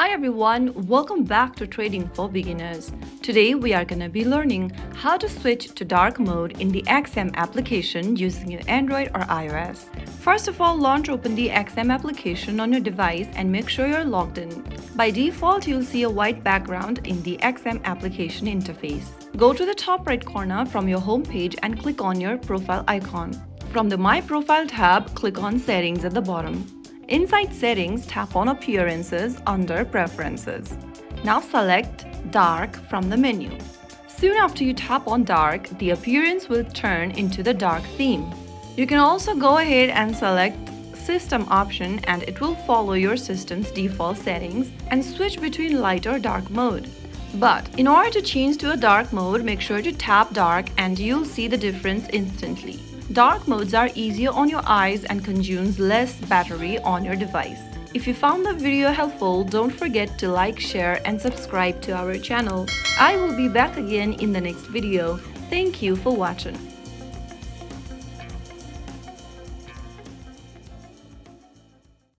Hi everyone, welcome back to Trading for Beginners. Today we are going to be learning how to switch to dark mode in the XM application using your Android or iOS. First of all, launch open the XM application on your device and make sure you're logged in. By default, you'll see a white background in the XM application interface. Go to the top right corner from your home page and click on your profile icon. From the My Profile tab, click on Settings at the bottom. Inside Settings, tap on Appearances under Preferences. Now select Dark from the menu. Soon after you tap on Dark, the appearance will turn into the dark theme. You can also go ahead and select System option and it will follow your system's default settings and switch between light or dark mode. But in order to change to a dark mode, make sure to tap Dark and you'll see the difference instantly. Dark modes are easier on your eyes and consumes less battery on your device. If you found the video helpful, don't forget to like, share and subscribe to our channel. I will be back again in the next video. Thank you for watching.